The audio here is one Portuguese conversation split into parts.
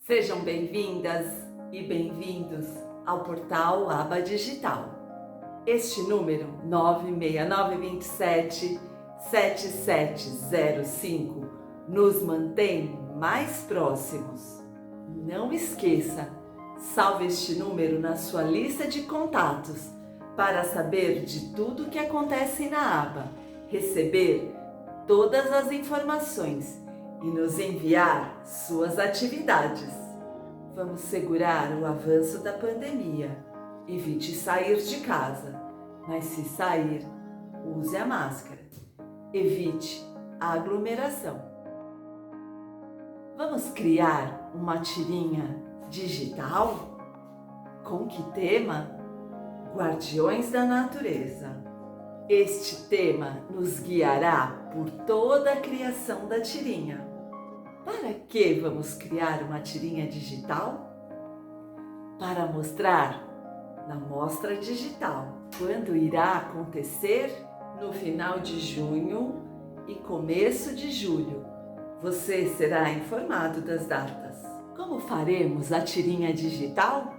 Sejam bem-vindas e bem-vindos ao portal Aba Digital. Este número 96927-7705 nos mantém mais próximos. Não esqueça, salve este número na sua lista de contatos para saber de tudo o que acontece na aba, receber todas as informações e nos enviar suas atividades. Vamos segurar o avanço da pandemia. Evite sair de casa, mas se sair, use a máscara. Evite a aglomeração. Vamos criar uma tirinha digital? Com que tema? Guardiões da Natureza. Este tema nos guiará por toda a criação da tirinha. Para que vamos criar uma tirinha digital? Para mostrar na mostra digital. Quando irá acontecer? No final de junho e começo de julho. Você será informado das datas. Como faremos a tirinha digital?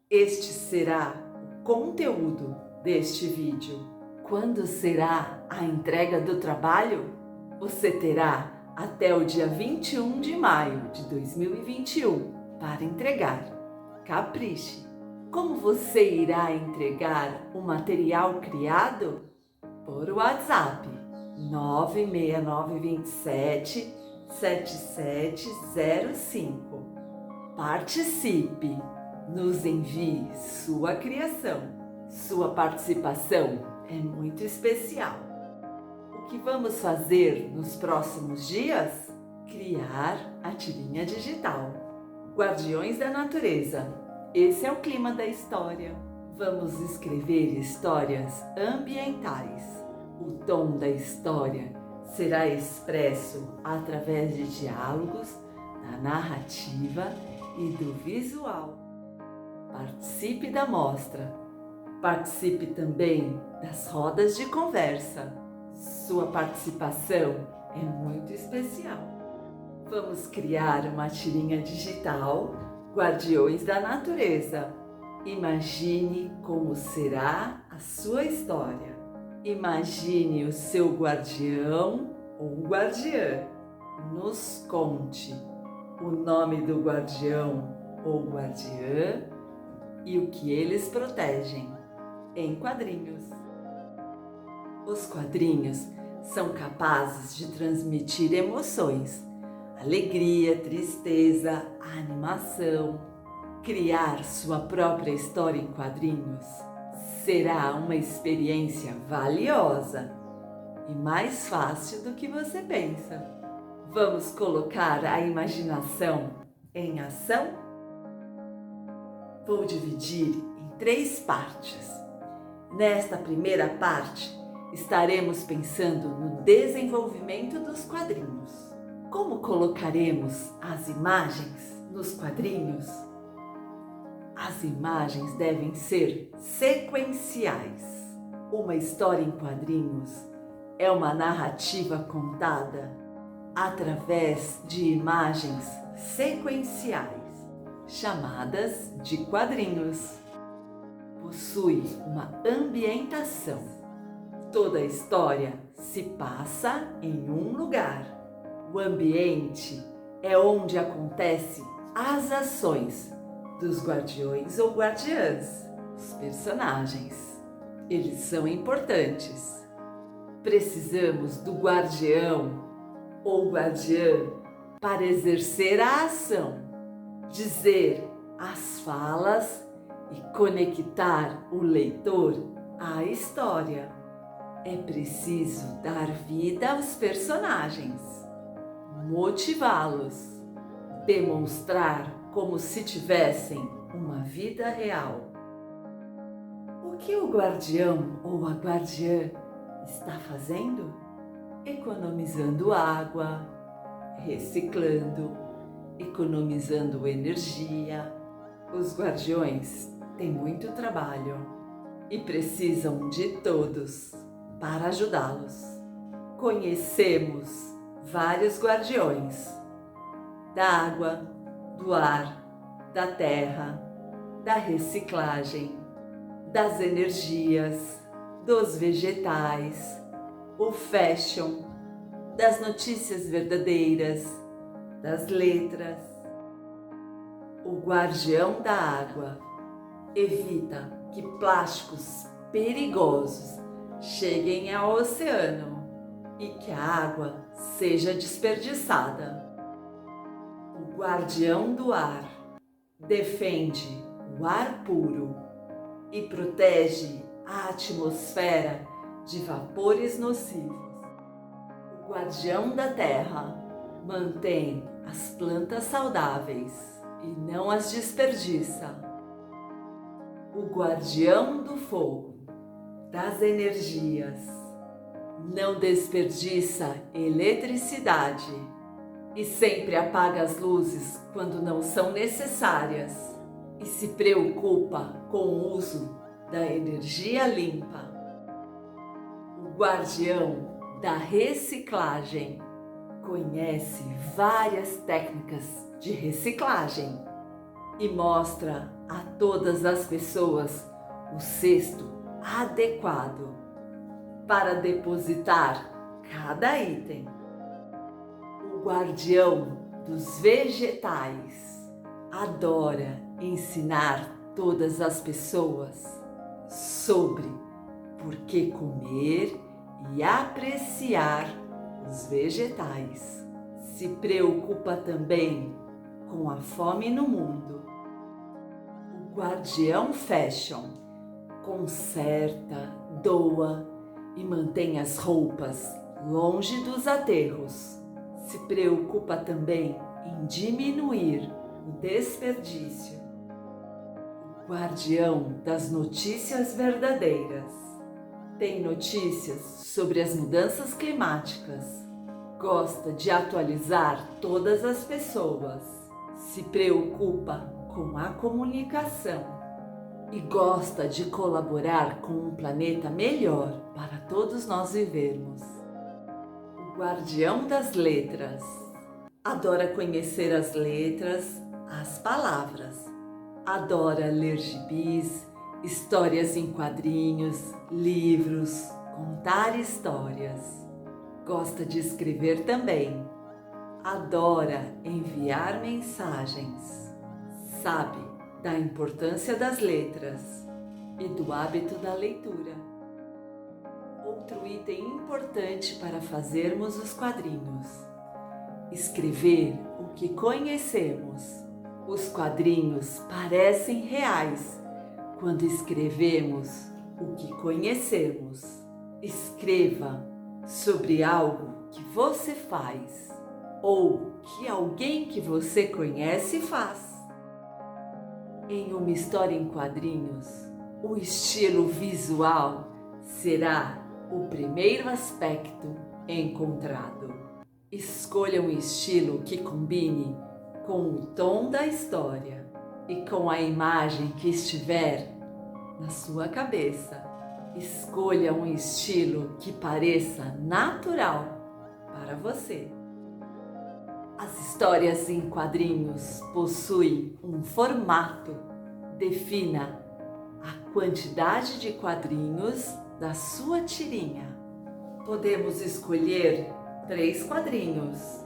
Este será o conteúdo deste vídeo. Quando será a entrega do trabalho? Você terá até o dia 21 de maio de 2021 para entregar. Capriche! Como você irá entregar o material criado? Por WhatsApp 96927-7705. Participe! Nos envie sua criação. Sua participação é muito especial. O que vamos fazer nos próximos dias? Criar a tirinha digital. Guardiões da Natureza. Esse é o clima da história. Vamos escrever histórias ambientais. O tom da história será expresso através de diálogos, da narrativa e do visual. Participe da mostra. Participe também das rodas de conversa. Sua participação é muito especial. Vamos criar uma tirinha digital, Guardiões da Natureza. Imagine como será a sua história. Imagine o seu guardião ou guardiã. Nos conte o nome do guardião ou guardiã e o que eles protegem em quadrinhos. Os quadrinhos são capazes de transmitir emoções, alegria, tristeza, animação. Criar sua própria história em quadrinhos será uma experiência valiosa e mais fácil do que você pensa. Vamos colocar a imaginação em ação? Vou dividir em 3 partes. Nesta primeira parte, estaremos pensando no desenvolvimento dos quadrinhos. Como colocaremos as imagens nos quadrinhos? As imagens devem ser sequenciais. Uma história em quadrinhos é uma narrativa contada através de imagens sequenciais, chamadas de quadrinhos. Possui uma ambientação. Toda a história se passa em um lugar. O ambiente é onde acontecem as ações dos guardiões ou guardiãs. Os personagens, eles são importantes. Precisamos do guardião ou guardiã para exercer a ação, dizer as falas e conectar o leitor à história. É preciso dar vida aos personagens, motivá-los, demonstrar como se tivessem uma vida real. O que o guardião ou a guardiã está fazendo? Economizando água, reciclando, economizando energia. Os guardiões têm muito trabalho e precisam de todos para ajudá-los. Conhecemos vários guardiões da água, do ar, da terra, da reciclagem, das energias, dos vegetais, o fashion, das notícias verdadeiras, das letras. O guardião da água evita que plásticos perigosos cheguem ao oceano e que a água seja desperdiçada. O guardião do ar defende o ar puro e protege a atmosfera de vapores nocivos. O guardião da terra mantém as plantas saudáveis e não as desperdiça. O guardião do fogo, das energias, não desperdiça eletricidade e sempre apaga as luzes quando não são necessárias e se preocupa com o uso da energia limpa. O guardião da reciclagem conhece várias técnicas de reciclagem e mostra a todas as pessoas o cesto adequado para depositar cada item. O guardião dos vegetais adora ensinar todas as pessoas sobre por que comer e apreciar os vegetais. Se preocupa também com a fome no mundo. O guardião fashion conserta, doa e mantém as roupas longe dos aterros. Se preocupa também em diminuir o desperdício. O guardião das notícias verdadeiras tem notícias sobre as mudanças climáticas. Gosta de atualizar todas as pessoas. Se preocupa com a comunicação e gosta de colaborar com um planeta melhor para todos nós vivermos. O guardião das letras adora conhecer as letras, as palavras. Adora ler gibis, histórias em quadrinhos, livros, contar histórias. Gosta de escrever também. Adora enviar mensagens. Sabe da importância das letras e do hábito da leitura. Outro item importante para fazermos os quadrinhos: escrever o que conhecemos. Os quadrinhos parecem reais quando escrevemos o que conhecemos. Escreva sobre algo que você faz ou que alguém que você conhece faz. Em uma história em quadrinhos, o estilo visual será o primeiro aspecto encontrado. Escolha um estilo que combine com o tom da história e com a imagem que estiver na sua cabeça. Escolha um estilo que pareça natural para você. As histórias em quadrinhos possuem um formato. Defina a quantidade de quadrinhos da sua tirinha. Podemos escolher 3 quadrinhos.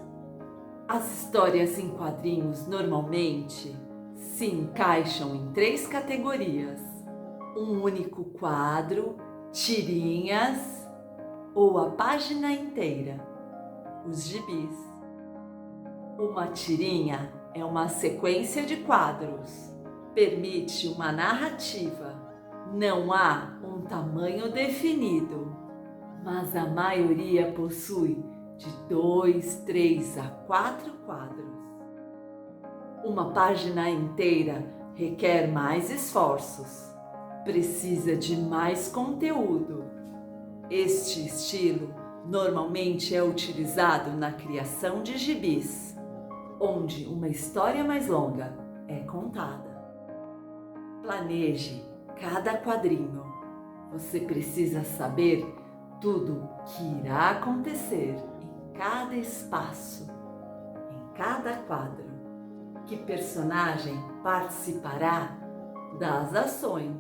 As histórias em quadrinhos normalmente se encaixam em 3 categorias: um único quadro, tirinhas ou a página inteira, os gibis. Uma tirinha é uma sequência de quadros, permite uma narrativa. Não há um tamanho definido, mas a maioria possui de 2, 3 a 4 quadros. Uma página inteira requer mais esforços, precisa de mais conteúdo. Este estilo normalmente é utilizado na criação de gibis, onde uma história mais longa é contada. Planeje cada quadrinho. Você precisa saber tudo que irá acontecer em cada espaço, em cada quadro. que personagem participará das ações.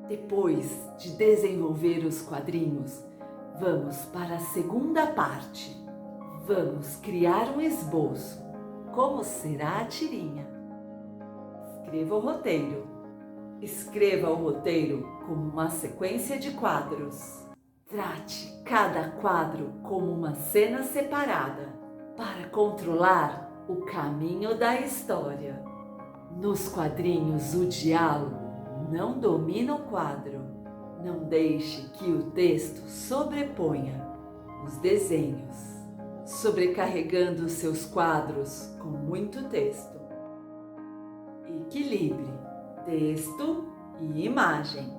Depois de desenvolver os quadrinhos, vamos para a segunda parte. Vamos criar um esboço. Como será a tirinha? Escreva o roteiro. Escreva o roteiro como uma sequência de quadros. Trate cada quadro como uma cena separada para controlar o caminho da história. Nos quadrinhos, o diálogo não domina o quadro. Não deixe que o texto sobreponha os desenhos, sobrecarregando seus quadros com muito texto. Equilibre texto e imagem.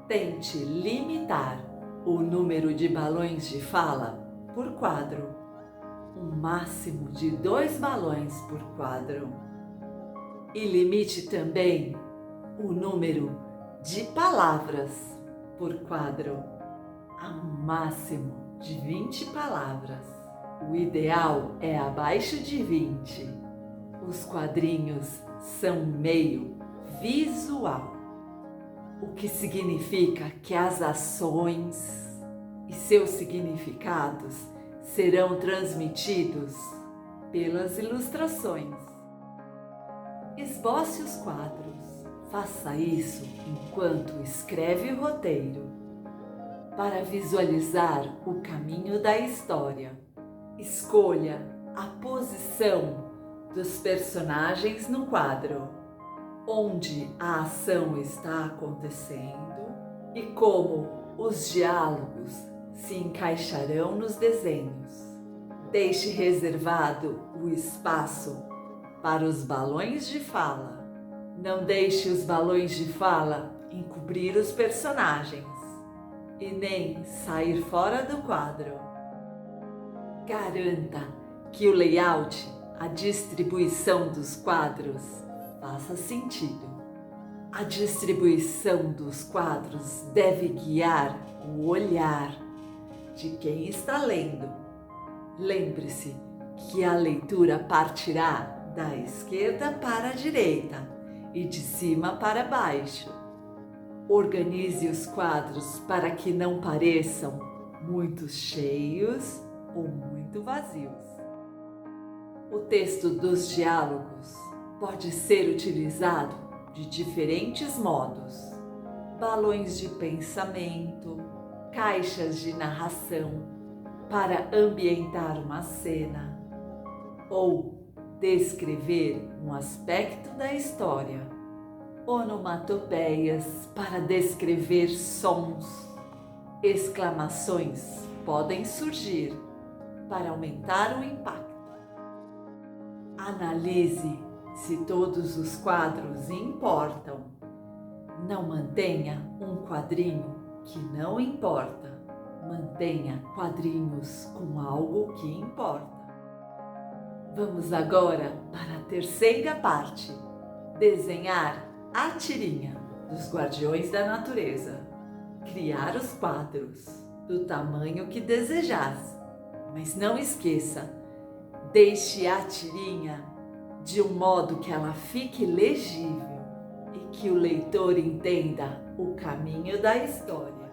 Tente limitar o número de balões de fala por quadro, um máximo de 2 balões por quadro. E limite também o número de palavras por quadro a um máximo de 20 palavras. O ideal é abaixo de 20. Os quadrinhos são um meio visual, o que significa que as ações e seus significados serão transmitidos pelas ilustrações. Esboce os quadros. Faça isso enquanto escreve o roteiro. Para visualizar o caminho da história, escolha a posição dos personagens no quadro, onde a ação está acontecendo e como os diálogos se encaixarão nos desenhos. Deixe reservado o espaço para os balões de fala. Não deixe os balões de fala encobrir os personagens e nem sair fora do quadro. Garanta que o layout, a distribuição dos quadros, faça sentido. A distribuição dos quadros deve guiar o olhar de quem está lendo. Lembre-se que a leitura partirá da esquerda para a direita e de cima para baixo. Organize os quadros para que não pareçam muito cheios ou muito vazios. O texto dos diálogos pode ser utilizado de diferentes modos: balões de pensamento, caixas de narração para ambientar uma cena, ou descrever um aspecto da história, onomatopeias para descrever sons, exclamações podem surgir para aumentar o impacto. Analise se todos os quadros importam. Não mantenha um quadrinho que não importa. Mantenha quadrinhos com algo que importa. Vamos agora para a terceira parte: desenhar a tirinha dos Guardiões da Natureza. Criar os quadros do tamanho que desejar, mas não esqueça, deixe a tirinha de um modo que ela fique legível e que o leitor entenda o caminho da história.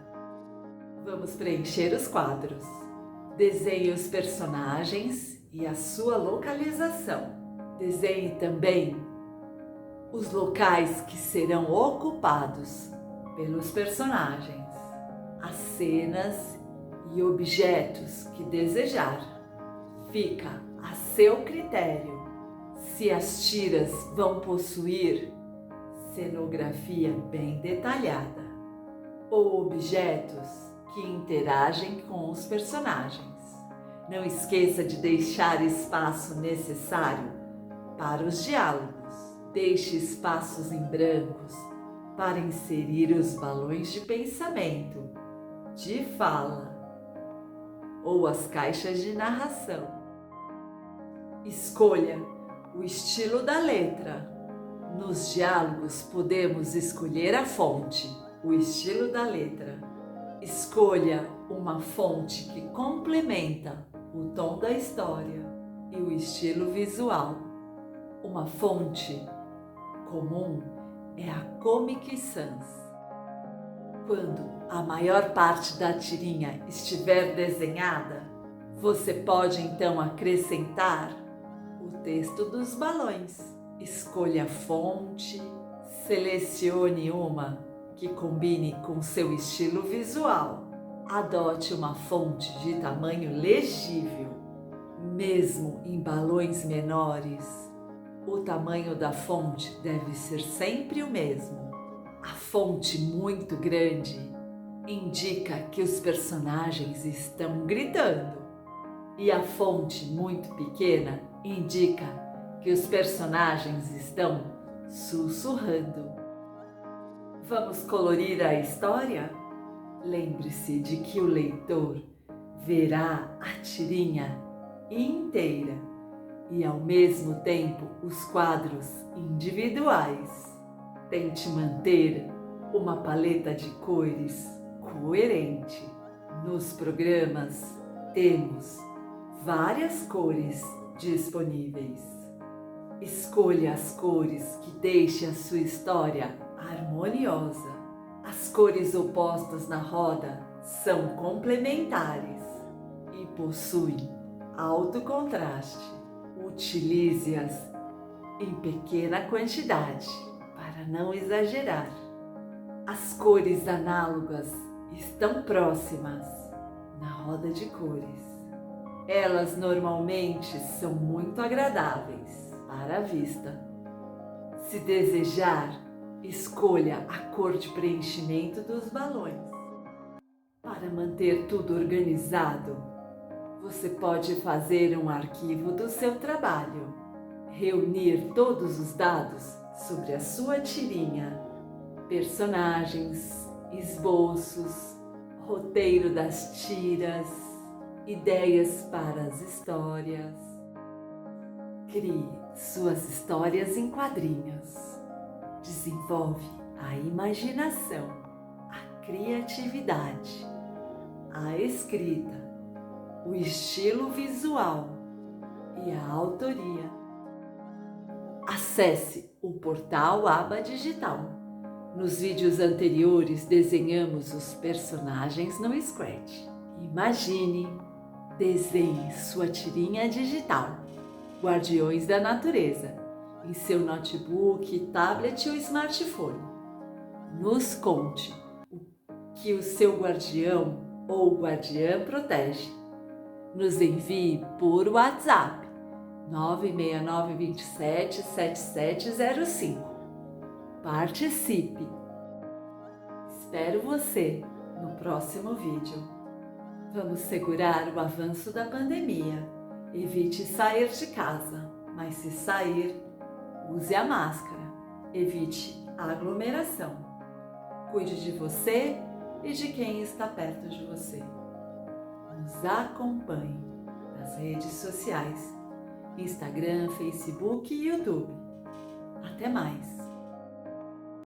Vamos preencher os quadros. Desenhe os personagens e a sua localização. Desenhe também os locais que serão ocupados pelos personagens, as cenas e objetos que desejar. Fica a seu critério se as tiras vão possuir cenografia bem detalhada ou objetos que interagem com os personagens. Não esqueça de deixar espaço necessário para os diálogos. Deixe espaços em brancos para inserir os balões de pensamento, de fala ou as caixas de narração. Escolha o estilo da letra. Nos diálogos podemos escolher a fonte, o estilo da letra. Escolha uma fonte que complementa o tom da história e o estilo visual. Uma fonte comum é a Comic Sans. Quando a maior parte da tirinha estiver desenhada, você pode então acrescentar o texto dos balões. Escolha a fonte, selecione uma que combine com seu estilo visual. Adote uma fonte de tamanho legível. Mesmo em balões menores, o tamanho da fonte deve ser sempre o mesmo. A fonte muito grande indica que os personagens estão gritando, e a fonte muito pequena indica que os personagens estão sussurrando. Vamos colorir a história? Lembre-se de que o leitor verá a tirinha inteira e, ao mesmo tempo, os quadros individuais. Tente manter uma paleta de cores coerente. Nos programas temos várias cores disponíveis. Escolha as cores que deixem a sua história harmoniosa. As cores opostas na roda são complementares e possuem alto contraste. Utilize-as em pequena quantidade para não exagerar. As cores análogas estão próximas na roda de cores. Elas normalmente são muito agradáveis para a vista. Se desejar, escolha a cor de preenchimento dos balões. Para manter tudo organizado, você pode fazer um arquivo do seu trabalho, reunir todos os dados sobre a sua tirinha, personagens, esboços, roteiro das tiras, ideias para as histórias. Crie suas histórias em quadrinhos. Desenvolve a imaginação, a criatividade, a escrita, o estilo visual e a autoria. Acesse o portal Aba Digital. Nos vídeos anteriores desenhamos os personagens no Scratch. Imagine, desenhe sua tirinha digital, Guardiões da Natureza, em seu notebook, tablet ou smartphone. Nos conte o que o seu guardião ou guardiã protege. Nos envie por WhatsApp 969277705. Participe! Espero você no próximo vídeo. Vamos segurar o avanço da pandemia. Evite sair de casa, mas se sair, use a máscara. Evite a aglomeração. Cuide de você e de quem está perto de você. Nos acompanhe nas redes sociais, Instagram, Facebook e YouTube. Até mais!